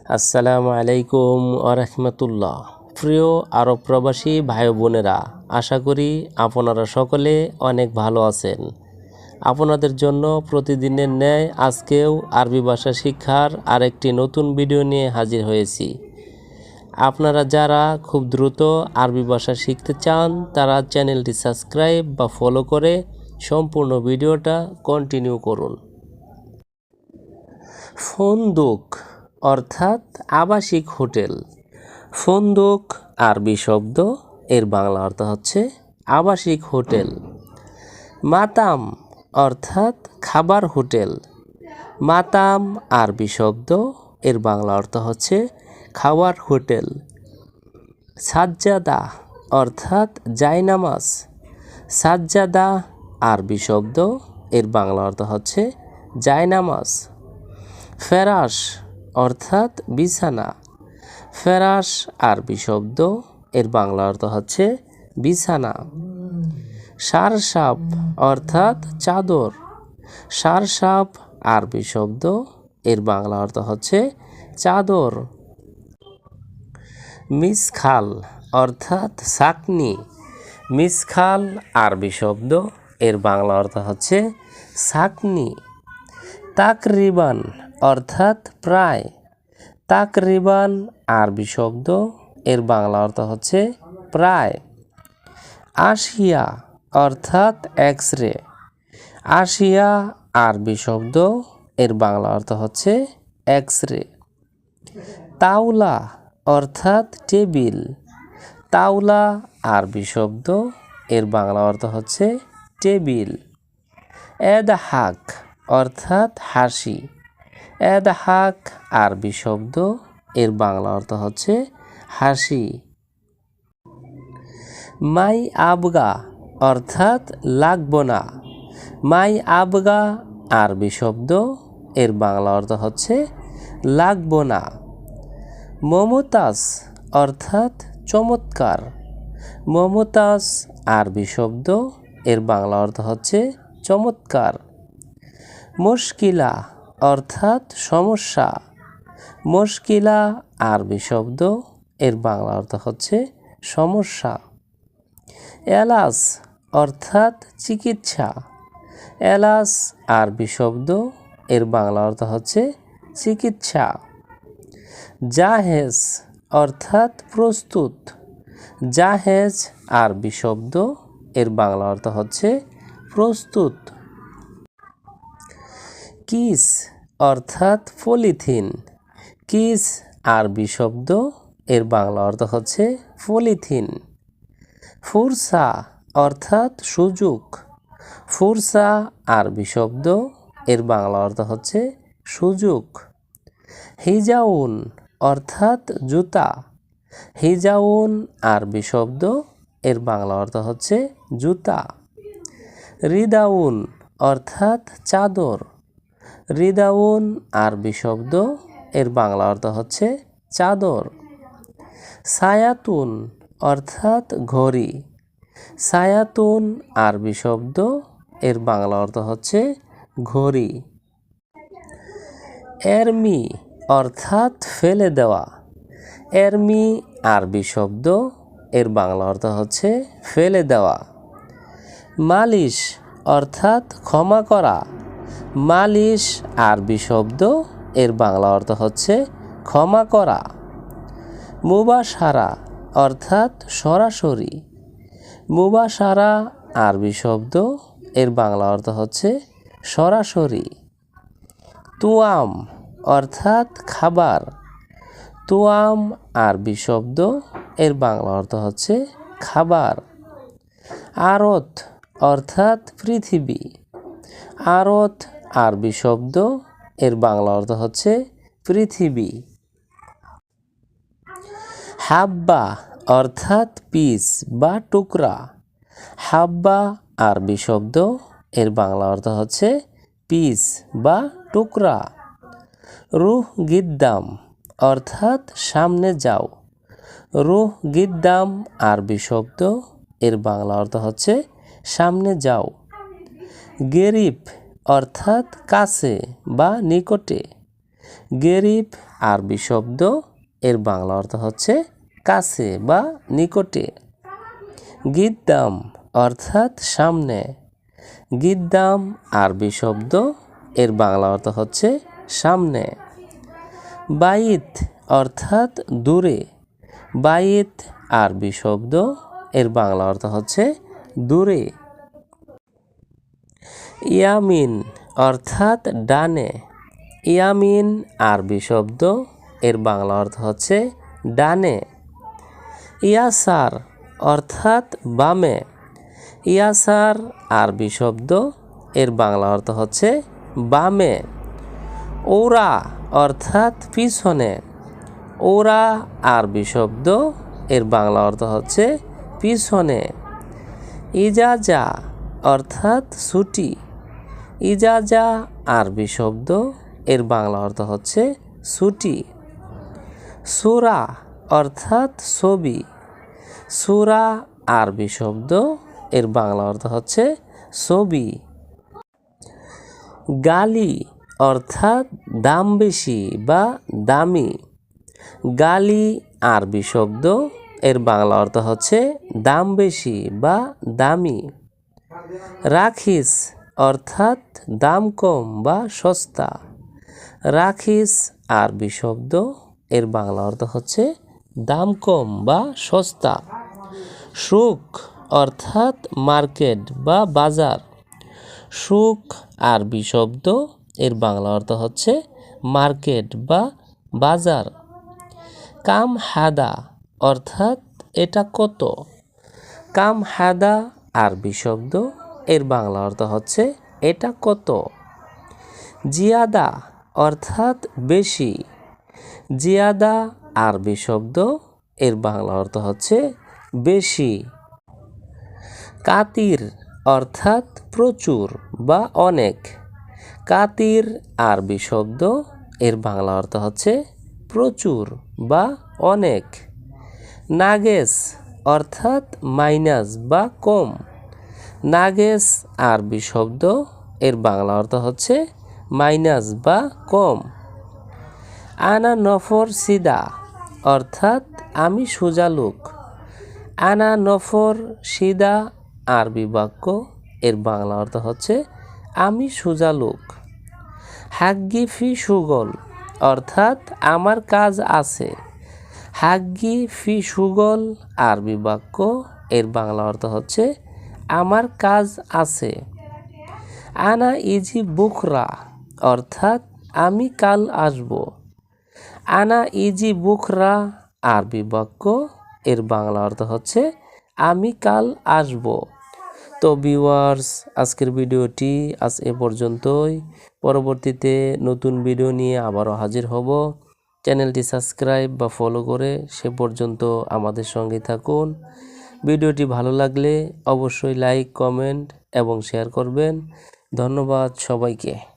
আসসালামু আলাইকুম ওরহমতুল্লাহ। প্রিয় আরব প্রবাসী ভাই বোনেরা, আশা করি আপনারা সকলে অনেক ভালো আছেন। আপনাদের জন্য প্রতিদিনের ন্যায় আজকেও আরবি ভাষা শিক্ষার আরেকটি নতুন ভিডিও নিয়ে হাজির হয়েছি। আপনারা যারা খুব দ্রুত আরবি ভাষা শিখতে চান তারা চ্যানেলটি সাবস্ক্রাইব বা ফলো করে সম্পূর্ণ ভিডিওটা কন্টিনিউ করুন। ফন্দুক অর্থাৎ আবাসিক হোটেল। ফন্দুক আরবি শব্দ, এর বাংলা অর্থ হচ্ছে আবাসিক হোটেল। মাতাম অর্থাৎ খাবার হোটেল। মাতাম আরবি শব্দ, এর বাংলা অর্থ হচ্ছে খাবার হোটেল। সাজ্জাদা অর্থাৎ জায়নামাজ। সাজ্জাদা আরবি শব্দ, এর বাংলা অর্থ হচ্ছে জায়নামাজ। ফেরাশ অর্থাৎ বিছানা। ফেরাশ আরবি শব্দ, এর বাংলা অর্থ হচ্ছে বিছানা। সারসাপ অর্থাৎ চাদর। সারসাপ আরবি শব্দ, এর বাংলা অর্থ হচ্ছে চাদর। মিসখাল অর্থাৎ ছাকনি। মিসখাল আরবি শব্দ, এর বাংলা অর্থ হচ্ছে ছাকনি। তাকরিবান অর্থাৎ প্রায়। তাকরিবান আরবি শব্দ, এর বাংলা অর্থ হচ্ছে প্রায়। আশিয়া অর্থাৎ এক্স রে। আশিয়া আরবি শব্দ, এর বাংলা অর্থ হচ্ছে এক্স রে। তাওলা অর্থাৎ টেবিল। তাওলা আরবি শব্দ, এর বাংলা অর্থ হচ্ছে টেবিল। এদহাক অর্থাৎ হাসি। এদহাক আরবি শব্দ, এর বাংলা অর্থ হচ্ছে হাসি। মাই আবগা অর্থাৎ লাগবো না। মাই আবগা আরবি শব্দ, এর বাংলা অর্থ হচ্ছে লাগবো না। মমতাজ অর্থাৎ চমৎকার। মমতাজ আরবি শব্দ, এর বাংলা অর্থ হচ্ছে চমৎকার। মুশকিলা অর্থাৎ সমস্যা। মুশকিলা আরবি শব্দ, এর বাংলা অর্থ হচ্ছে সমস্যা। এলাজ অর্থাৎ চিকিৎসা। এলাজ আরবি শব্দ, এর বাংলা অর্থ হচ্ছে চিকিৎসা। জাহেজ অর্থাৎ প্রস্তুত। জাহেজ আরবি শব্দ, এর বাংলা অর্থ হচ্ছে প্রস্তুত। কিস অর্থাৎ পলিথিন। কিস আরবি শব্দ, এর বাংলা অর্থ হচ্ছে পলিথিন। ফুরসা অর্থাৎ সুযোগ। ফুরসা আরবি শব্দ, এর বাংলা অর্থ হচ্ছে সুযোগ। হিজাউন অর্থাৎ জুতা। হিজাউন আরবি শব্দ, এর বাংলা অর্থ হচ্ছে জুতা। রিদাউন অর্থাৎ চাদর। রিদাউন আরবি শব্দ, এর বাংলা অর্থ হচ্ছে চাদর। সায়াতুন অর্থাৎ ঘড়ি। সায়াতুন আরবি শব্দ, এর বাংলা অর্থ হচ্ছে ঘড়ি। এরমি অর্থাৎ ফেলে দেওয়া। এরমি আরবি শব্দ, এর বাংলা অর্থ হচ্ছে ফেলে দেওয়া। মালিশ অর্থাৎ ক্ষমা করা। মালিশ আরবি শব্দ, এর বাংলা অর্থ হচ্ছে ক্ষমা করা। মুবাশারা অর্থাৎ সরাসরি। মুবাশারা আরবি শব্দ, এর বাংলা অর্থ হচ্ছে সরাসরি। তুয়াম অর্থাৎ খাবার। তুয়াম আরবি শব্দ, এর বাংলা অর্থ হচ্ছে খাবার। আরত অর্থাৎ পৃথিবী। আরত আরবি শব্দ, এর বাংলা অর্থ হচ্ছে পৃথিবী। হাব্বা অর্থাৎ পিস বা টুকরা। হাব্বা আরবি শব্দ, এর বাংলা অর্থ হচ্ছে পিস বা টুকরা। রুহ গিদ্দাম অর্থাৎ সামনে যাও। রুহ গিদ্দাম আরবি শব্দ, এর বাংলা অর্থ হচ্ছে সামনে যাও। গেরিব অর্থাৎ কাছে বা নিকটে। গেরিব আরবি শব্দ, এর বাংলা অর্থ হচ্ছে কাছে বা নিকটে। গিদ্দাম অর্থাৎ সামনে। গিদ্দাম আরবি শব্দ, এর বাংলা অর্থ হচ্ছে সামনে। বাইত অর্থাৎ দূরে। বাইত আরবি শব্দ, এর বাংলা অর্থ হচ্ছে দূরে। ইয়ামিন অর্থাৎ ডানে। ইয়ামিন আরবি শব্দ, এর বাংলা অর্থ হচ্ছে ডানে। ইয়াসার অর্থাৎ বামে। ইয়াসার আরবি শব্দ, এর বাংলা অর্থ হচ্ছে বামে। ওরা অর্থাৎ পিছনে। ওরা আরবি শব্দ, এর বাংলা অর্থ হচ্ছে পিছনে। ইজাজা অর্থাৎ ছুটি। ইজাজা আরবি শব্দ, এর বাংলা অর্থ হচ্ছে ছুটি। সূরা অর্থাৎ ছবি। সূরা আরবি শব্দ, এর বাংলা অর্থ হচ্ছে ছবি। গালি অর্থাৎ দাম বেশি বা দামি। গালি আরবি শব্দ, এর বাংলা অর্থ হচ্ছে দাম বেশি বা দামি। রাখিস অর্থাৎ দাম কম বা সস্তা। রাখিস আরবি শব্দ, এর বাংলা অর্থ হচ্ছে দাম কম বা সস্তা। সুক অর্থাৎ মার্কেট বা বাজার। সুক আরবি শব্দ, এর বাংলা অর্থ হচ্ছে মার্কেট বা বাজার। কাম হাদা অর্থাৎ এটা কত। কাম হাদা আরবি শব্দ, এর বাংলা অর্থ হচ্ছে এটা কত। জিয়াদা অর্থাৎ বেশি। জিয়াদা আরবি শব্দ, এর বাংলা অর্থ হচ্ছে বেশি। কাতির অর্থাৎ প্রচুর বা অনেক। কাতির আরবি শব্দ, এর বাংলা অর্থ হচ্ছে প্রচুর বা অনেক। নাগেস অর্থাৎ মাইনাস বা কম। নাগেস আরবি শব্দ, এর বাংলা অর্থ হচ্ছে মাইনাস বা কম। আনা নফর সিদা অর্থাৎ আমি সোজা লোক। আনা নফর সিদা আরবি বাক্য, এর বাংলা অর্থ হচ্ছে আমি সোজা লোক। হাগ্গি ফি সুগল অর্থাৎ আমার কাজ আছে। হাগ্গি ফি সুগল আরবি বাক্য, এর বাংলা অর্থ হচ্ছে আমার কাজ আছে। আনা ইজি বুকরা অর্থাৎ আমি কাল আসব। আনা ইজি বুকরা আরবি বাক্য, এর বাংলা অর্থ হচ্ছে আমি কাল আসব। তো ভিউয়ার্স, আজকের ভিডিওটি আজ এ পর্যন্তই। পরবর্তীতে নতুন ভিডিও নিয়ে আবারও হাজির হব। চ্যানেলটি সাবস্ক্রাইব বা ফলো করে সে পর্যন্ত আমাদের সঙ্গে থাকুন। ভিডিওটি ভালো লাগলে অবশ্যই লাইক, কমেন্ট এবং শেয়ার করবেন। ধন্যবাদ সবাইকে।